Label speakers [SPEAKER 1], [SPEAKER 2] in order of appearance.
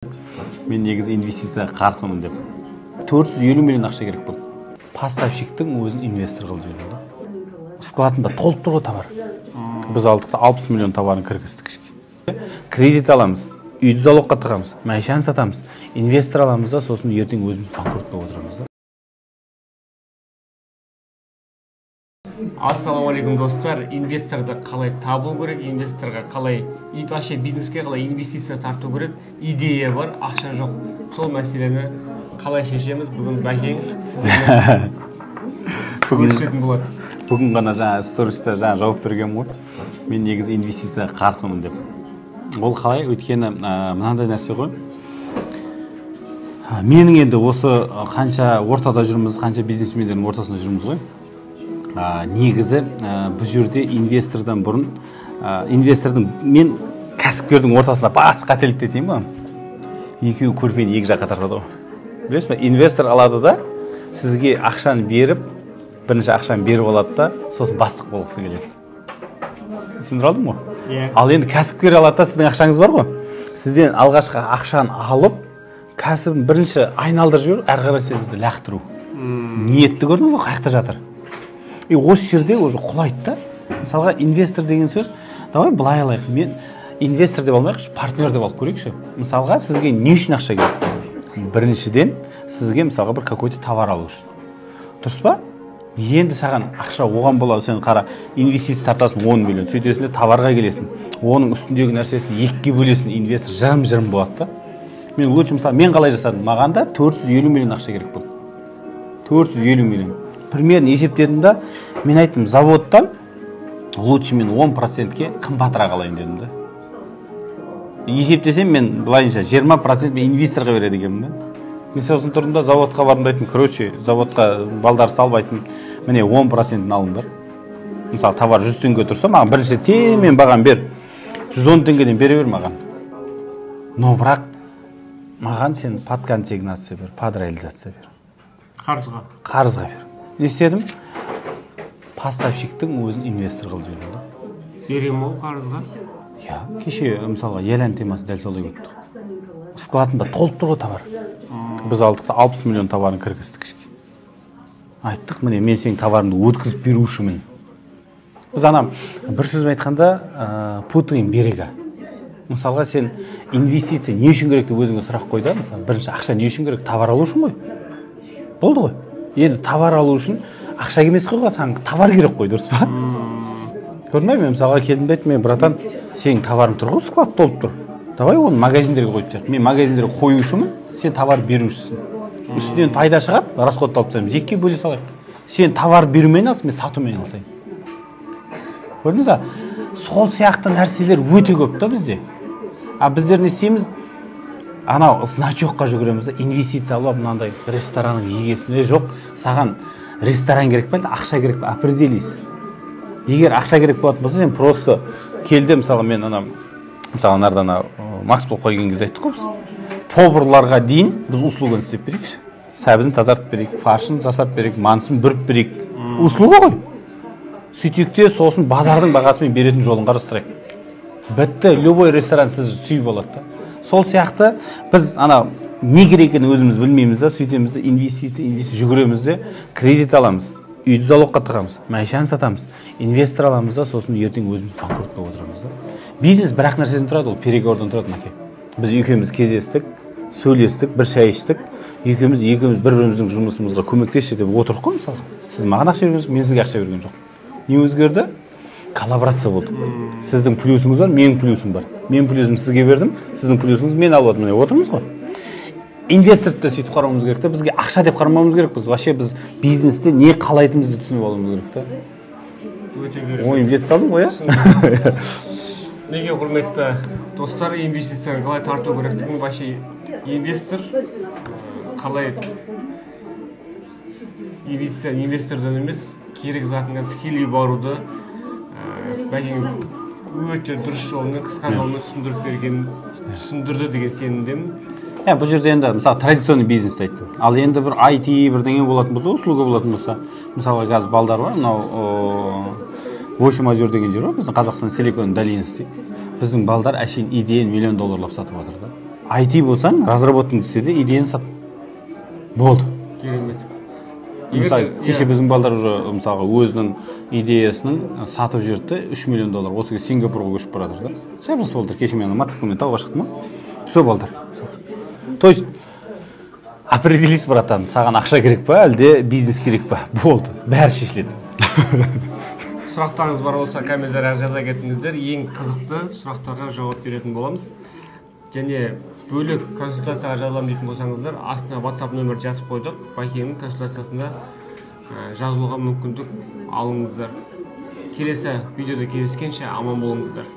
[SPEAKER 1] Мен негізі инвестицияға қарсымын деп. 450 миллион ақша керек болды. Поставщиктің өзін инвестор қылып жіберді. Складында толып тұр ғой товар. Біз алдық 60 миллион товарын кіргіздік. Кредит аламыз, үйді залогқа тығамыз, машина сатамыз, инвестор аламыз да, сосын ертең өзіміз банкрот болып отырамыз да.
[SPEAKER 2] Ассалаумағалейкум достар, инвесторды қалай табу керек, инвесторға қалай, вообще бизнеске қалай инвестиция тарту керек, идея бар, ақша жоқ. Сол мәселені қалай шешеміз, бүгін Бәкең сіздермен көрсететін болады.
[SPEAKER 1] Бүгін ғана жаңа стористе жауап берген ғой. Мен негізі инвестицияға қарсымын деп. Ол қалай? Өйткені мынандай нәрсе ғой. Менің енді осы қанша ортада жүрміз, қанша бизнесмендердің ортасында жүрміз ғой. Негізі бұл жерде инвестордан бұрын, мен кәсіпкердің ортасында бас қателікті етейін ба? Екеуі көрпені екі жаққа тартады ғой. Білесіз бе? Инвестор алады да, сізге ақшаны беріп, бірінші ақшаны беріп алады да, сосын бастық болғысы келеді. Түсіндіре алдым ғой? Ал енді кәсіпкер алады да, сіздің ақшаңыз бар ғой. Сізден алғашқы ақшаны алып, кәсібін бірінші айналдырып жіберіп, әрі қарай сізді лақтыру. Ниетті көрдіңіз ғой, қаяқта жатыр. Осы жерде уже құлайды да. Мысалға инвестор деген сөз, давай былай алайық. Мен инвестор деп алмайықшы, партнер деп алып көрейікші. Мысалға сізге не үшін ақша керек? Біріншіден сізге мысалға бір какой-то товар алу үшін. Дұрыс па? Енді саған ақша оған болады, сен қара, инвестиция тартасың 10 миллион, сөйтесің де товарға келесің. Оның үстіндегі нәрсесін екіге бөлесің, инвестор жырым болады да. Мен лучше мысалы, мен қалай жасадым? Маған да 450 миллион ақша керек болды. 450 миллион. Примерно есептедім да, мен айттым, заводтан лучше мен 10%-ке қымбатырақ алайын дедім да. Есептесем мен былайынша 20% мен инвесторға береді екенмін да. Мен сосын тұрдым да, заводқа бардым да айттым, короче, заводқа балдар салып айттым, міне 10%-ін алыңдар. Мысалы, товар 100 теңге тұрса, маған бірінші темен бағам бер. 110 теңгеден бере бер маған. Но бірақ маған сен подконсигнация бер, подреализация бер. Қарызға бер. Не істедім? Поставщиктің өзін инвестор қылып жібердім да.
[SPEAKER 2] Берем ол қарызға?
[SPEAKER 1] Я, кеше мысалға Елән темасы дәл солай өтті. Складында толып тұр ғой товар. Біз алдық 60 миллион товарын кіргіздік. Айттық, міне мен сенің товарыңды өткізіп берушімін. Біз анам бір сөзбен айтқанда путаем берега. Мысалға сен инвестиция не үшін керек деп өзіңе сұрақ қой да, мысалы бірінші ақша не үшін керек? Товар алу үшін ғой. Болды ғой. Енді товар алу үшін ақша емес қой, саған товар керек қой, дұрыс па? Көрдіңіз бе, мен мысалға келдім де айттым, братан, сенің товарың тұр ғой, склад толып тұр. Давай оны магазиндерге қойып тастайық. Мен магазиндерге қоюшымын, сен товар берушісің. Үстінен пайда шығады, расход тауып тастаймыз, екіге бөле салайық. Сен товар берумен алсың, мен сатумен алсайын. Көрдіңіз бе? Сол сияқты нәрселер өте көп та бізде. Біздер не істейміз? Анау значокқа жүгіреміз, инвестиция алып, мынандай ресторанның егесіне жоқ, саған ресторан керек пе, ақша керек пе, определись. Егер ақша керек болатын болса, сен просто келді, мысалы мен ана, мысалы нардан Макс болып қойген кезде айттық қой біз. Поварларға дейін біз услуганы істеп берейікші. Сәбізін тазартып берейік, фаршын жасап берейік, манысын бүріп берейік. Услуга ғой. Сөйтекте сосын базардың бағасымен беретін жолын қарастырайық. Бітті, любой ресторан сіз сүй болады да. Сол сияқты біз не керек екенін өзіміз білмейміз да, сөйтеміз де инвестиция жүгіреміз де, кредит аламыз, үйді залогқа тығамыз, машина сатамыз, инвестор аламыз да, сосын ертең өзіміз банкрот болып отырамыз да. Бизнес бір-ақ нәрседен тұрады, ол переговордан тұрады, Мәке. Біз екеуміз кездестік, сөйлестік, бір шай іштік, екеуміз бір-біріміздің жұмысымызға көмектесші деп отырдық қой, мысалы. Сіз маған ақша берген жоқ, мен сізге ақша берген жоқ. Не өзгерді? Коллаборация болды. Сіздің плюсіңіз бар, менің плюсім бар. Мен плюсім сізге бердім, сіздің плюсіңіз мен алып отырмын. Отырмыз ғой. Инвесторды сөйтіп қарауымыз керек та, бізге ақша деп қарамауымыз керек. Вообще біз бизнесте не қалайтынымызды түсініп алуымыз керек та.
[SPEAKER 2] Өте керек.
[SPEAKER 1] Ойым жете салдым ғой, иә?
[SPEAKER 2] Неге құрметті достар, инвестицияны қалай тарту керектігін, вообще инвестор қалай инвестордан емес, керек затына тікелей баруды Бәкең өте дұрыс жолмен, қысқа жолмен түсіндірді деген сенімдемін.
[SPEAKER 1] Бұл жерде енді мысалы традиционный бизнесті айттым. Ал енді бір IT бірдеңе болатын болса, услуга болатын болса, мысалы газ балдар бар, мынау 8 озер деген жер бар, біздің Қазақстан Силикон долинасы дейді. Біздің балдар әшейін идеян $1 миллион сатып жатыр да. IT болсаң, разработканы істе де идеяны сат. Болды.
[SPEAKER 2] Керемет.
[SPEAKER 1] Мысалы, кеше біздің балдар уже мысалға өзінің идеясының сатып жіберді, $3 миллион. Осы Сингапурға көшіп баратыр да. Шабыс болды. Кеше мен мотоциклмен тауға шықтым. Сол балдар. То есть определись, братан, саған ақша керек па, әлде бизнес керек па? Болды. Бәрі шешіледі.
[SPEAKER 2] Сұрақтарыңыз бар болса, комментарияға жаза кетіңіздер. Ең қызықты сұрақтарға жауап беретін боламыз. Және бөлек консультацияға жазыламын дейтін болсаңыздар, астына WhatsApp нөмір жазып қойдық. Байкеңнің консультациясында жазылуға мүмкіндік алыңыздар. Келесі видеода кездескенше аман болыңыздар.